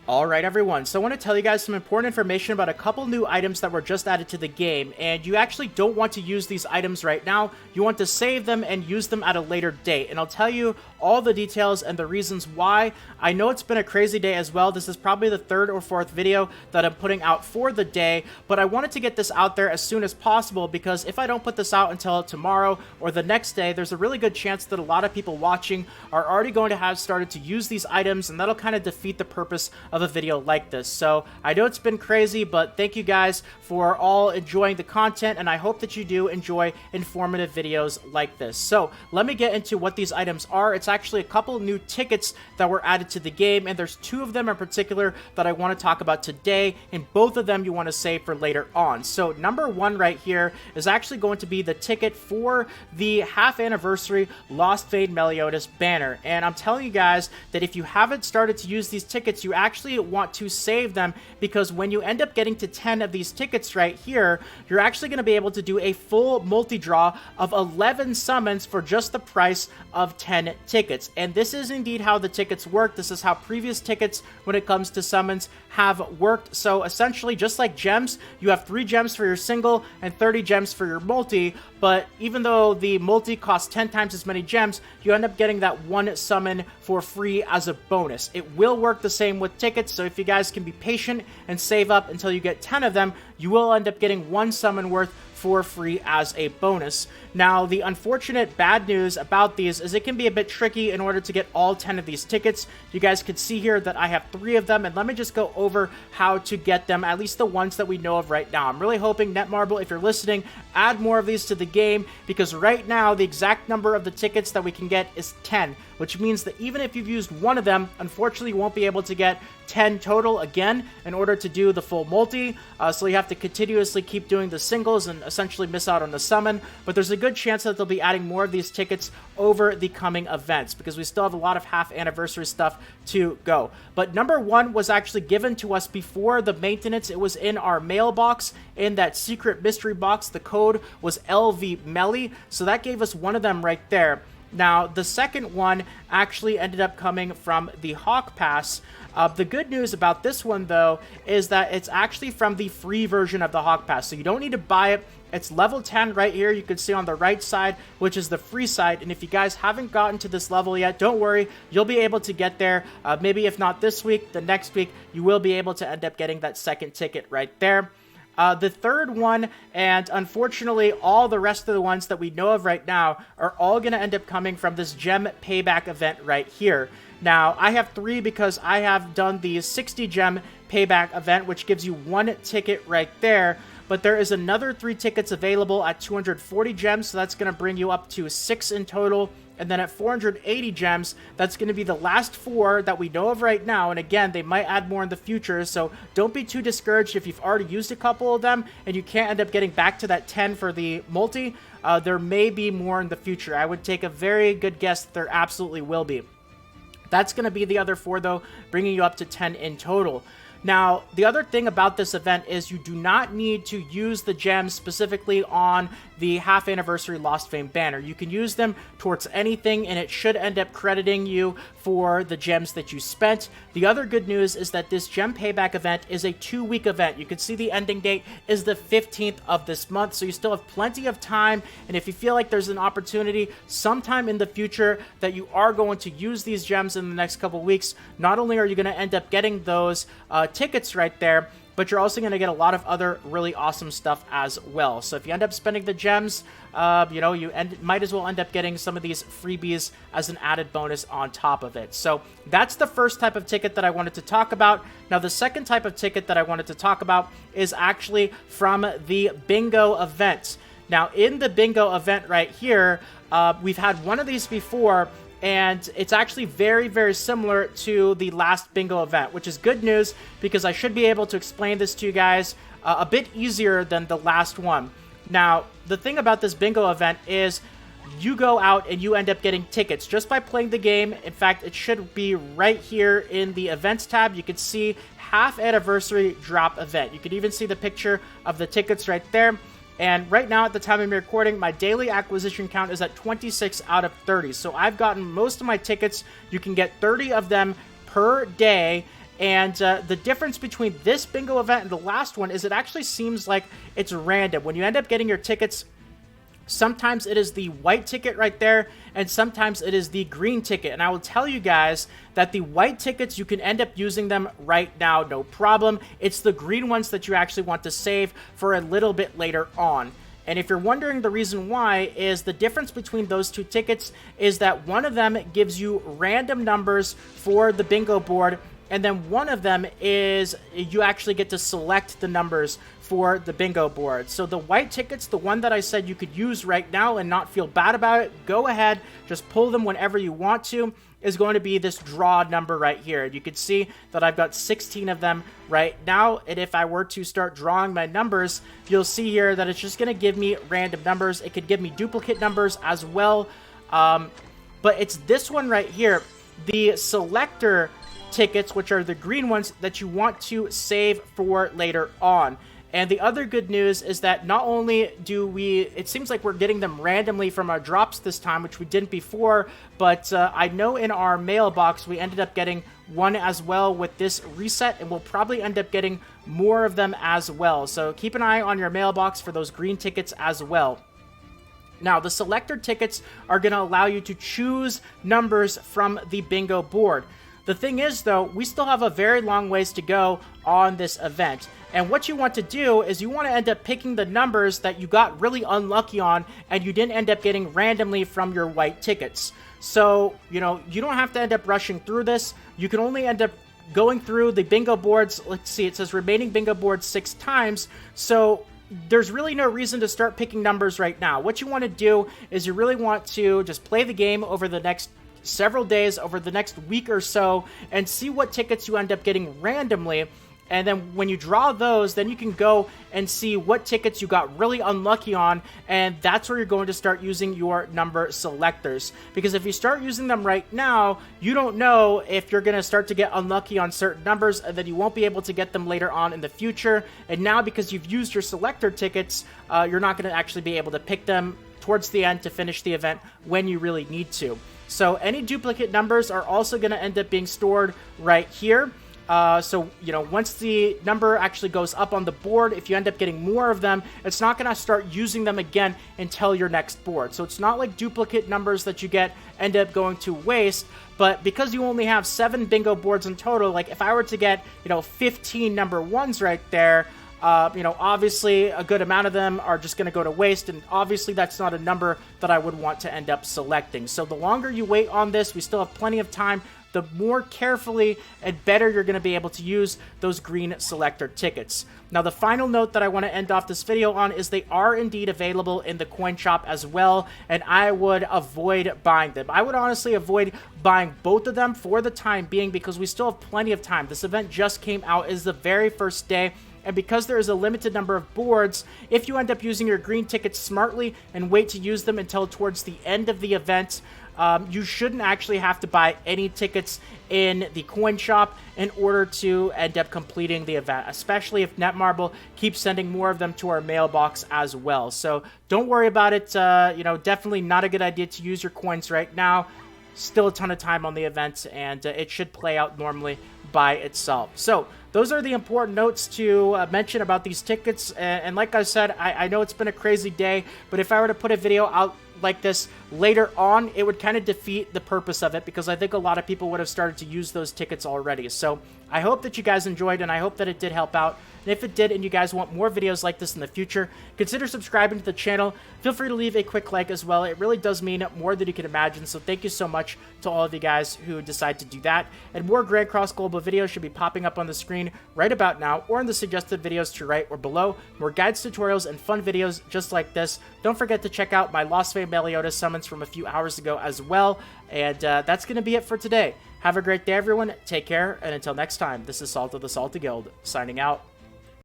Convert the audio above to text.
Alright everyone, so I want to tell you guys some important information about a couple new items that were just added to the game, and you actually don't want to use these items right now. You want to save them and use them at a later date, and I'll tell you all the details and the reasons why. I know it's been a crazy day as well. This is probably the third or fourth video that I'm putting out for the day, but I wanted to get this out there as soon as possible because if I don't put this out until tomorrow or the next day, there's a really good chance that a lot of people watching are already going to have started to use these items, and that'll kind of defeat the purpose of a video like this. So I know it's been crazy, but thank you guys for all enjoying the content, and I hope that you do enjoy informative videos like this. So let me get into what these items are. It's actually a couple new tickets that were added to the game, and there's two of them in particular that I want to talk about today, and both of them you want to save for later on. So number one right here is actually going to be the ticket for the half anniversary Lost Vein Meliodas banner, and I'm telling you guys that if you haven't started to use these tickets, you actually want to save them, because when you end up getting to 10 of these tickets right here, you're actually going to be able to do a full multi-draw of 11 summons for just the price of 10 tickets. And this is indeed how the tickets work. This is how previous tickets when it comes to summons have worked. So essentially, just like gems, you have 3 gems for your single and 30 gems for your multi, but even though the multi costs 10 times as many gems, you end up getting that one summon for free as a bonus. It will work the same with tickets, so if you guys can be patient and save up until you get 10 of them, you will end up getting one summon worth for free as a bonus. Now, the unfortunate bad news about these is it can be a bit tricky in order to get all 10 of these tickets. You guys can see here that I have 3 of them, and let me just go over how to get them, at least the ones that we know of right now. I'm really hoping Netmarble, if you're listening, add more of these to the game, because right now the exact number of the tickets that we can get is 10, which means that even if you've used one of them, unfortunately you won't be able to get 10 total again in order to do the full multi, so you have to continuously keep doing the singles and essentially miss out on the summon. But there's a good chance that they'll be adding more of these tickets over the coming events, because we still have a lot of half anniversary stuff to go. But number one was actually given to us before the maintenance. It was in our mailbox, in that secret mystery box. The code was LV Melly, so that gave us one of them right there. Now, the second one actually ended up coming from the Hawk Pass. The good news about this one, though, is that it's actually from the free version of the Hawk Pass, so you don't need to buy it. It's level 10 right here, you can see on the right side, which is the free side, and if you guys haven't gotten to this level yet, don't worry, you'll be able to get there. Maybe if not this week, the next week, you will be able to end up getting that second ticket right there. The third one, and unfortunately all the rest of the ones that we know of right now, are all going to end up coming from this gem payback event right here. Now, I have 3 because I have done the 60 gem payback event, which gives you 1 ticket right there. But there is another 3 tickets available at 240 gems, so that's going to bring you up to 6 in total. And then at 480 gems, that's going to be the last 4 that we know of right now. And again, they might add more in the future, so don't be too discouraged if you've already used a couple of them and you can't end up getting back to that 10 for the multi. There may be more in the future. I would take a very good guess that there absolutely will be. That's going to be the other 4, though, bringing you up to 10 in total. Now, the other thing about this event is you do not need to use the gems specifically on the half anniversary Lost Vein banner. You can use them towards anything, and it should end up crediting you for the gems that you spent. The other good news is that this gem payback event is a 2-week event. You can see the ending date is the 15th of this month, so you still have plenty of time. And if you feel like there's an opportunity sometime in the future that you are going to use these gems in the next couple weeks, not only are you going to end up getting those tickets right there, but you're also going to get a lot of other really awesome stuff as well. So if you end up spending the gems, you know, you might as well end up getting some of these freebies as an added bonus on top of it. So that's the first type of ticket that I wanted to talk about. Now, the second type of ticket that I wanted to talk about is actually from the bingo event. Now, in the bingo event right here, we've had one of these before, and it's actually very, very similar to the last bingo event, which is good news because I should be able to explain this to you guys a bit easier than the last one. Now, the thing about this bingo event is you go out and you end up getting tickets just by playing the game. In fact, it should be right here in the events tab. You can see half anniversary drop event. You can even see the picture of the tickets right there. And right now, at the time of me recording, my daily acquisition count is at 26 out of 30. So I've gotten most of my tickets. You can get 30 of them per day. And the difference between this bingo event and the last one is it actually seems like it's random. When you end up getting your tickets, sometimes it is the white ticket right there, and sometimes it is the green ticket. And I will tell you guys that the white tickets, you can end up using them right now, no problem. It's the green ones that you actually want to save for a little bit later on. And if you're wondering the reason why, is the difference between those two tickets is that one of them gives you random numbers for the bingo board, and then one of them is you actually get to select the numbers for the bingo board. So the white tickets, the one that I said you could use right now and not feel bad about it, go ahead, just pull them whenever you want to, is going to be this draw number right here. You can see that I've got 16 of them right now, and if I were to start drawing my numbers, you'll see here that it's just going to give me random numbers. It could give me duplicate numbers as well, but it's this one right here, the selector tickets, which are the green ones that you want to save for later on. And the other good news is that not only do it seems like we're getting them randomly from our drops this time, which we didn't before, but I know in our mailbox we ended up getting one as well with this reset, and we'll probably end up getting more of them as well. So keep an eye on your mailbox for those green tickets as well. Now, the selector tickets are going to allow you to choose numbers from the bingo board. The thing is, though, we still have a very long ways to go on this event. And what you want to do is you want to end up picking the numbers that you got really unlucky on and you didn't end up getting randomly from your white tickets. So, you know, you don't have to end up rushing through this. You can only end up going through the bingo boards. Let's see, it says remaining bingo boards 6 times. So there's really no reason to start picking numbers right now. What you want to do is you really want to just play the game over the next several days, over the next week or so, and see what tickets you end up getting randomly. And then when you draw those, then you can go and see what tickets you got really unlucky on, and that's where you're going to start using your number selectors. Because if you start using them right now, you don't know if you're going to start to get unlucky on certain numbers, and then you won't be able to get them later on in the future. And now, because you've used your selector tickets, you're not going to actually be able to pick them towards the end to finish the event when you really need to. So any duplicate numbers are also going to end up being stored right here. So, you know, once the number actually goes up on the board, if you end up getting more of them, it's not going to start using them again until your next board. So it's not like duplicate numbers that you get end up going to waste, but because you only have 7 bingo boards in total, like if I were to get, you know, 15 number 1s right there, you know, obviously a good amount of them are just going to go to waste, and obviously that's not a number that I would want to end up selecting. So the longer you wait on this, we still have plenty of time, the more carefully and better you're going to be able to use those green selector tickets. Now, the final note that I want to end off this video on is they are indeed available in the coin shop as well, and I would avoid buying them. I would honestly avoid buying both of them for the time being because we still have plenty of time. This event just came out, is the very first day, and because there is a limited number of boards, if you end up using your green tickets smartly and wait to use them until towards the end of the event, you shouldn't actually have to buy any tickets in the coin shop in order to end up completing the event, especially if Netmarble keeps sending more of them to our mailbox as well. So don't worry about it. You know, definitely not a good idea to use your coins right now. Still a ton of time on the event, and it should play out normally by itself. So those are the important notes to mention about these tickets. And like I said, I know it's been a crazy day, but if I were to put a video out like this later on, it would kind of defeat the purpose of it because I think a lot of people would have started to use those tickets already. So I hope that you guys enjoyed, and I hope that it did help out. And if it did and you guys want more videos like this in the future, consider subscribing to the channel. Feel free to leave a quick like as well. It really does mean more than you can imagine. So thank you so much to all of you guys who decide to do that. And more Grand Cross Global videos should be popping up on the screen right about now or in the suggested videos to right or below. More guides, tutorials, and fun videos just like this. Don't forget to check out my Lost Fame Meliodas summons from a few hours ago as well. And that's going to be it for today. Have a great day, everyone. Take care, and until next time, this is Salt of the Salty Guild, signing out.